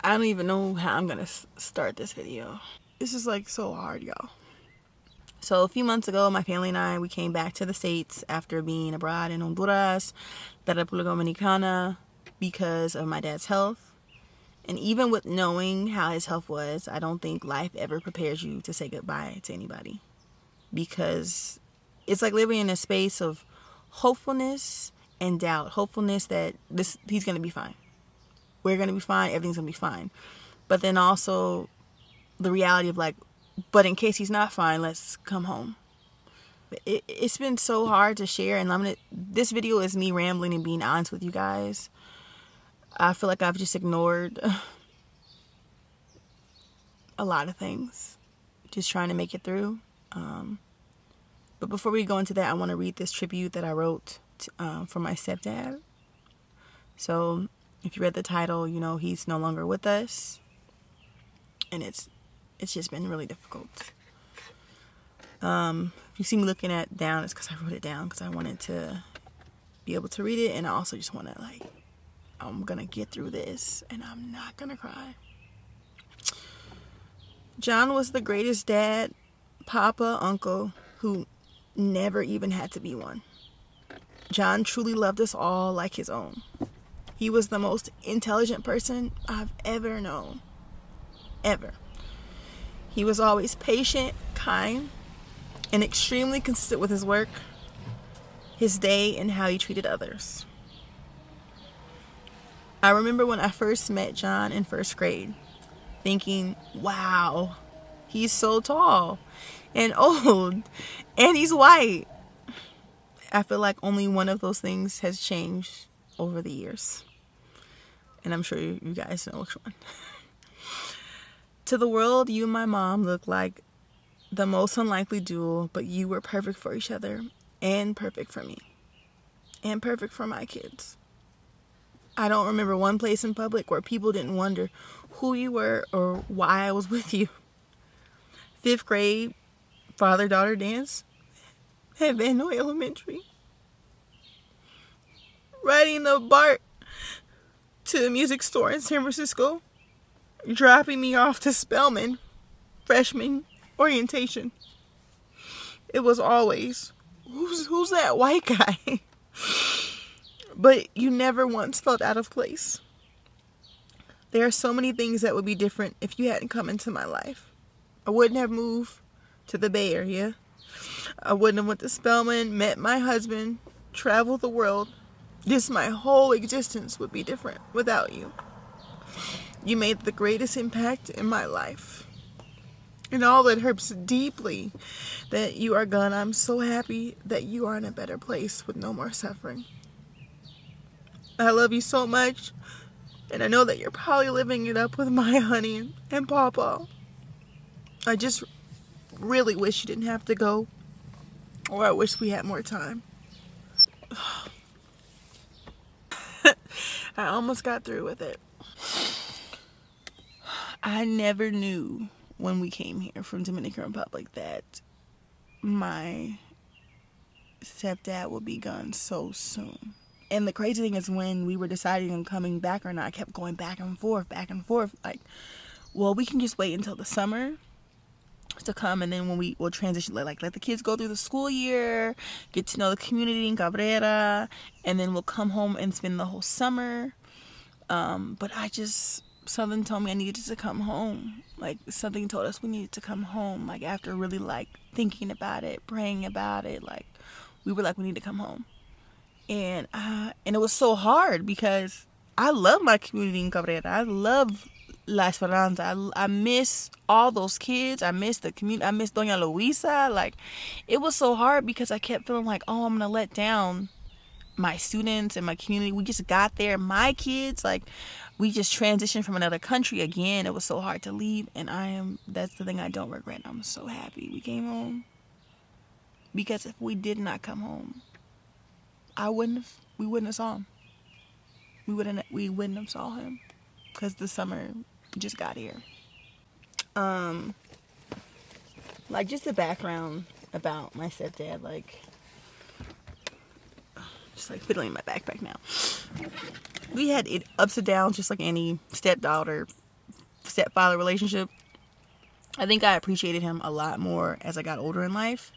I don't even know how I'm gonna start this video. This is like so hard, y'all. So a few months ago, my family and I, we came back to the States after being abroad in Honduras, the República Dominicana, because of my dad's health. And even with knowing how his health was, I don't think life ever prepares you to say goodbye to anybody. Because it's like living in a space of hopefulness and doubt. Hopefulness that he's going to be fine. We're going to be fine. Everything's going to be fine. But then also the reality of like, but in case he's not fine, let's come home. It's been so hard to share, and this video is me rambling and being honest with you guys. I feel like I've just ignored a lot of things, just trying to make it through. But before we go into that, I want to read this tribute that I wrote for my stepdad. So if you read the title, you know he's no longer with us, and it's just been really difficult. If you see me looking down, it's because I wrote it down because I wanted to be able to read it, and I also just want to I'm gonna get through this and I'm not gonna cry. John was the greatest dad, papa, uncle who never even had to be one. John truly loved us all like his own. He was the most intelligent person I've ever known. Ever. He was always patient, kind, and extremely consistent with his work, his day, and how he treated others. I remember when I first met John in first grade, thinking, wow, he's so tall and old, and he's white. I feel like only one of those things has changed over the years. And I'm sure you guys know which one. To the world, you and my mom look like the most unlikely duo, but you were perfect for each other, and perfect for me, and perfect for my kids. I don't remember one place in public where people didn't wonder who you were or why I was with you. 5th grade, father-daughter dance at Van Noy Elementary. Riding the BART to the music store in San Francisco. Dropping me off to Spelman, freshman orientation. It was always, who's that white guy? But you never once felt out of place. There are so many things that would be different if you hadn't come into my life. I wouldn't have moved to the Bay Area. I wouldn't have went to Spelman, met my husband, traveled the world. Just my whole existence would be different without you. You made the greatest impact in my life. And all that hurts deeply that you are gone. I'm so happy that you are in a better place with no more suffering. I love you so much, and I know that you're probably living it up with my honey and Papa. I just really wish you didn't have to go, or I wish we had more time. I almost got through with it. I never knew when we came here from Dominican Republic that my stepdad would be gone so soon. And the crazy thing is when we were deciding on coming back or not, I kept going back and forth. Like, well, we can just wait until the summer to come, and then when we'll transition, like let the kids go through the school year, get to know the community in Cabrera, and then we'll come home and spend the whole summer. But something told me I needed to come home. Like, something told us we needed to come home. Like, after really thinking about it, praying about it, we were we need to come home. And it was so hard because I love my community in Cabrera. I love La Esperanza. I miss all those kids. I miss the community. I miss Doña Luisa. It was so hard because I kept feeling like, oh, I'm going to let down my students and my community. We just got there. My kids, we just transitioned from another country again. It was so hard to leave. And that's the thing I don't regret. I'm so happy we came home. Because if we did not come home, we wouldn't have saw him. We wouldn't have saw him because the summer just got here. Just the background about my stepdad, just fiddling in my backpack now. We had ups and downs just like any stepdaughter stepfather relationship. I think I appreciated him a lot more as I got older in life.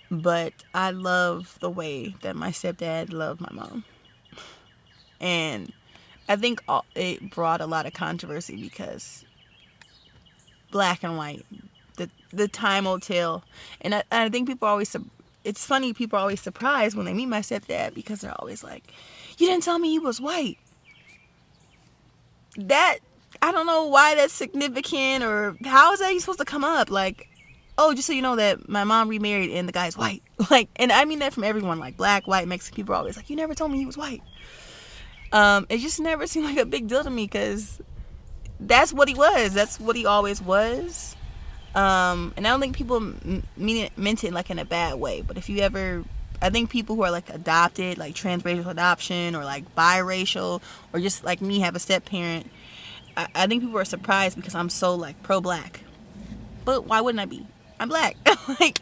But I love the way that my stepdad loved my mom. And I think it brought a lot of controversy because black and white, the time will tell. And I think people always, it's funny, people are always surprised when they meet my stepdad because they're always like, you didn't tell me he was white. That, I don't know why that's significant or how is that even supposed to come up? Like, oh, just so you know that my mom remarried and the guy's white. Like, and I mean that from everyone, like black, white, Mexican, people are always like, you never told me he was white. It just never seemed like a big deal to me because that's what he was. That's what he always was. And I don't think people meant it like in a bad way. But if you ever, I think people who are like adopted, like transracial adoption or like biracial or just like me have a step parent, I think people are surprised because I'm so like pro-black. But why wouldn't I be? I'm black. Like,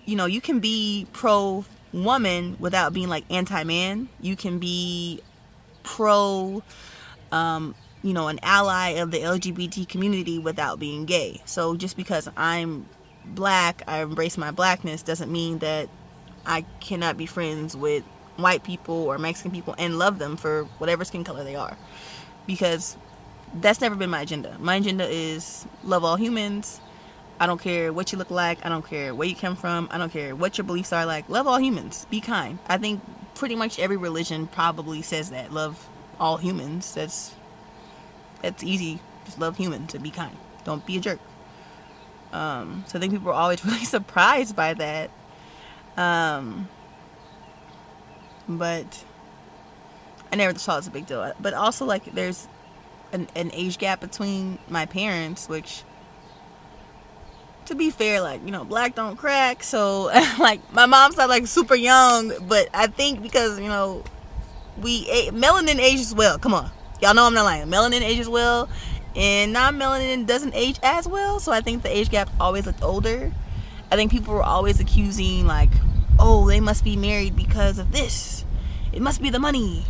you know, you can be pro-woman without being like anti-man. You can be pro, you know, an ally of the LGBT community without being gay. So just because I'm black, I embrace my blackness, doesn't mean that I cannot be friends with white people or Mexican people and love them for whatever skin color they are. Because that's never been my agenda. My agenda is love all humans. I don't care what you look like. I don't care where you come from. I don't care what your beliefs are. Like, love all humans. Be kind. I think pretty much every religion probably says that. Love all humans. That's easy. Just love humans and be kind. Don't be a jerk. So I think people are always really surprised by that. But I never saw it as a big deal. But also, like, there's an age gap between my parents, which, to be fair, like, you know, black don't crack. So, like, my mom's not, like, super young. But I think because, you know, melanin ages well. Come on. Y'all know I'm not lying. Melanin ages well. And non-melanin doesn't age as well. So I think the age gap always looked older. I think people were always accusing, like, oh, they must be married because of this. It must be the money.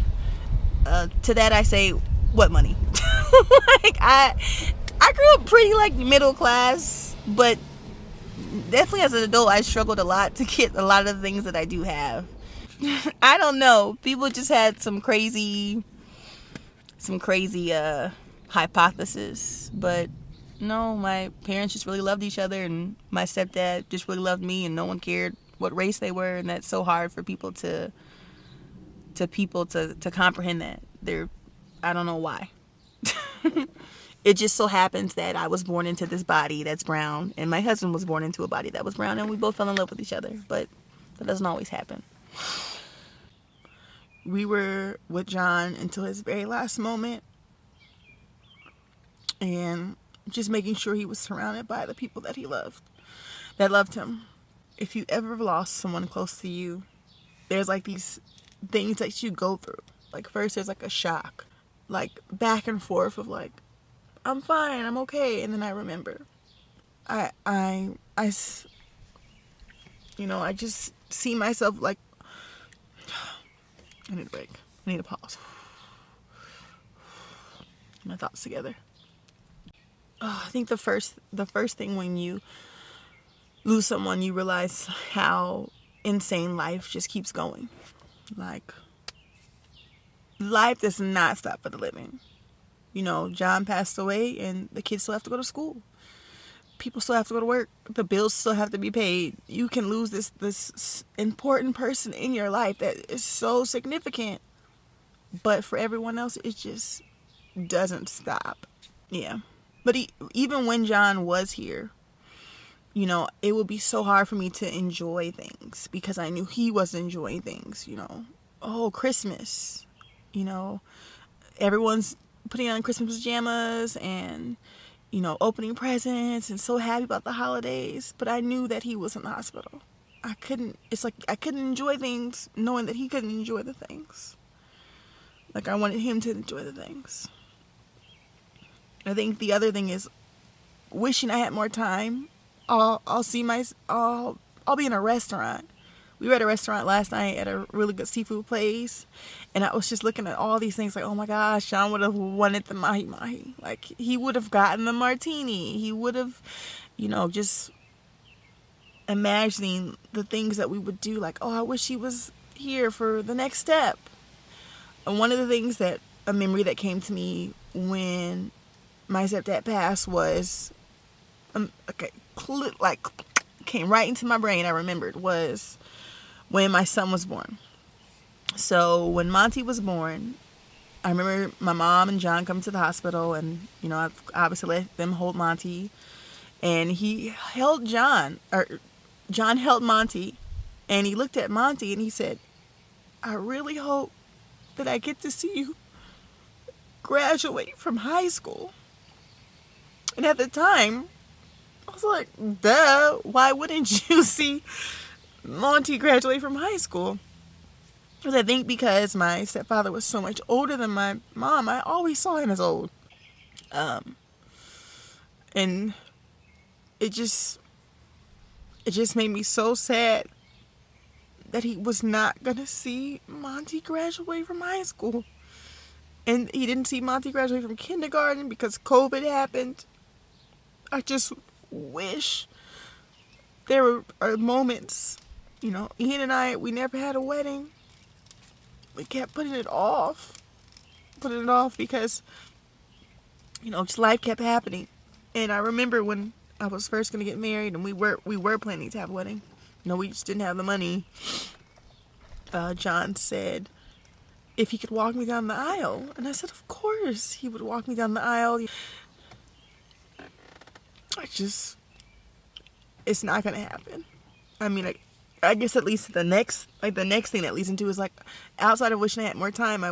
To that I say, what money? Like, I grew up pretty, like, middle class. But definitely as an adult, I struggled a lot to get a lot of the things that I do have. I don't know. People just had some crazy hypothesis, but no, my parents just really loved each other, and my stepdad just really loved me, and no one cared what race they were, and that's so hard for people to comprehend that. I don't know why. It just so happens that I was born into this body that's brown, and my husband was born into a body that was brown, and we both fell in love with each other, but that doesn't always happen. We were with John until his very last moment, and just making sure he was surrounded by the people that loved him. If you ever lost someone close to you, there's like these things that you go through. Like, first there's like a shock, like back and forth of like, I'm fine, I'm okay, and then I remember, I just see myself like, I need a break. I need a pause. My thoughts together. I think the first thing when you lose someone, you realize how insane life just keeps going. Like, life does not stop for the living. You know, John passed away and the kids still have to go to school. People still have to go to work. The bills still have to be paid. You can lose this important person in your life that is so significant. But for everyone else, it just doesn't stop. Yeah. But even when John was here, you know, it would be so hard for me to enjoy things because I knew he wasn't enjoying things, you know. Oh, Christmas. You know, everyone's putting on Christmas pajamas and, you know, opening presents and so happy about the holidays. But I knew that he was in the hospital. I couldn't enjoy things knowing that he couldn't enjoy the things. Like, I wanted him to enjoy the things. I think the other thing is wishing I had more time. I'll be in a restaurant We were at a restaurant last night at a really good seafood place, and I was just looking at all these things like, oh my gosh, Sean would have wanted the mahi mahi. Like, he would have gotten the martini. He would have, just imagining the things that we would do. Like, oh, I wish he was here for the next step. And one of the things a memory that came to me when my stepdad passed was, came right into my brain, I remembered, was when my son was born. So when Monty was born, I remember my mom and John coming to the hospital, and I've obviously let them hold Monty, and he held John held Monty, and he looked at Monty and he said, I really hope that I get to see you graduate from high school. And at the time, I was like, duh, why wouldn't you see Monty graduate from high school? Because I think because my stepfather was so much older than my mom, I always saw him as old. And it just made me so sad that he was not going to see Monty graduate from high school. And he didn't see Monty graduate from kindergarten because COVID happened. I just wish there are moments, Ian and I, we never had a wedding. We kept putting it off because, just life kept happening. And I remember when I was first going to get married and we were planning to have a wedding. We just didn't have the money. John said if he could walk me down the aisle. And I said, of course he would walk me down the aisle. It's not going to happen. I mean, I guess at least the next thing that leads into is like, outside of wishing I had more time,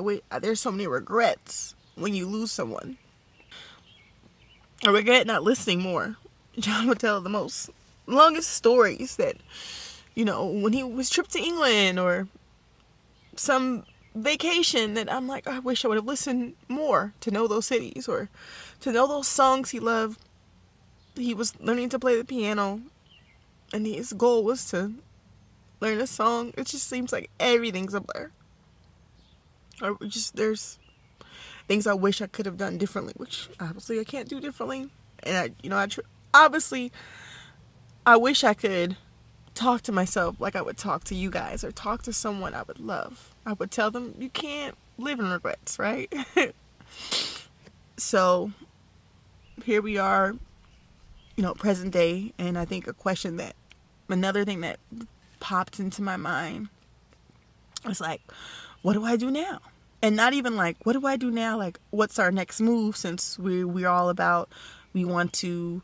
there's so many regrets when you lose someone. I regret not listening more. John would tell the longest stories that, when he was trip to England or some vacation, that I'm like, I wish I would have listened more to know those cities or to know those songs he loved. He was learning to play the piano, and his goal was to learn a song. It just seems like everything's a blur. There's things I wish I could have done differently, which obviously I can't do differently. And obviously I wish I could talk to myself like I would talk to you guys, or talk to someone I would love. I would tell them, you can't live in regrets, right? So here we are, present day. And I think another thing that popped into my mind was like, what do I do now? And not even like, what do I do now? Like, what's our next move, since we're all about, we want to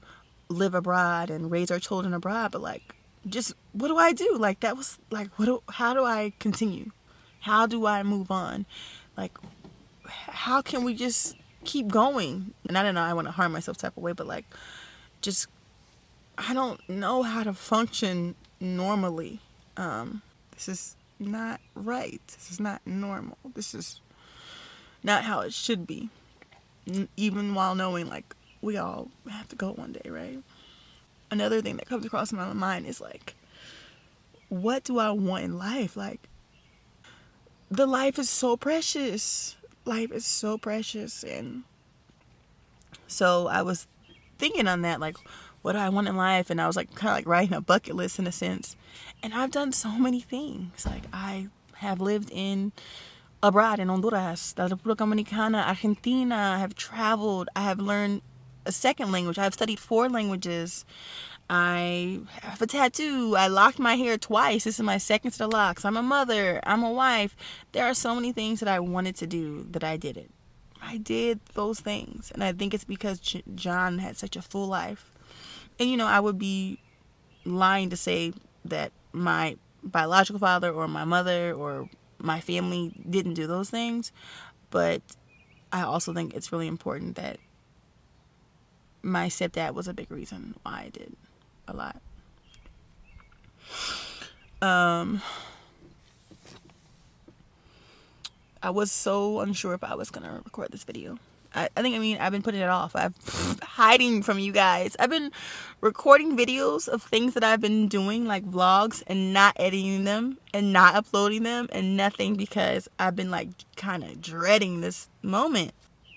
live abroad and raise our children abroad, but like, just what do I do? Like, that was like, how do I continue? How do I move on? Like, how can we just keep going? And I don't know, I want to harm myself type of way, but like, just, I don't know how to function normally. This is not right. This is not normal. This is not how it should be. Even while knowing, like, we all have to go one day, right? Another thing that comes across my mind is like, what do I want in life? Like, the life is so precious. Life is so precious. And so I was thinking on that, like, what do I want in life? And I was like, kind of like writing a bucket list in a sense. And I've done so many things. Like, I have lived abroad in Honduras, La República Dominicana, Argentina. I have traveled. I have learned a second language. I have studied 4 languages. I have a tattoo. I locked my hair twice. This is my second set of locks. I'm a mother. I'm a wife. There are so many things that I wanted to do that I didn't. I did those things. And I think it's because John had such a full life. And, I would be lying to say that my biological father or my mother or my family didn't do those things. But I also think it's really important that my stepdad was a big reason why I did a lot. I was so unsure if I was going to record this video. I've been putting it off. I've hiding from you guys. I've been recording videos of things that I've been doing, like vlogs, and not editing them and not uploading them and nothing, because I've been like kind of dreading this moment.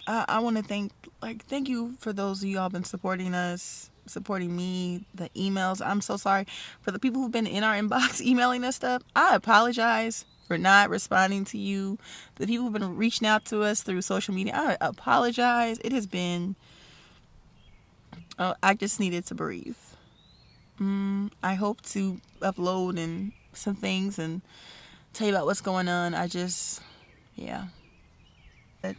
I want to thank you for those of y'all been supporting us, supporting me, the emails. I'm so sorry for the people who've been in our inbox emailing us stuff. I apologize for not responding to you. The people who've been reaching out to us through social media, I apologize. It has been, I just needed to breathe. I hope to upload and some things and tell you about what's going on. Yeah. But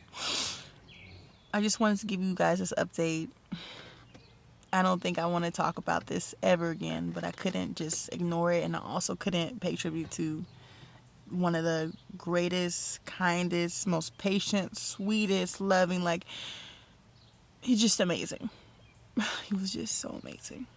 I just wanted to give you guys this update. I don't think I want to talk about this ever again, but I couldn't just ignore it, and I also couldn't pay tribute to one of the greatest, kindest, most patient, sweetest, loving, like, he's just amazing. He was just so amazing.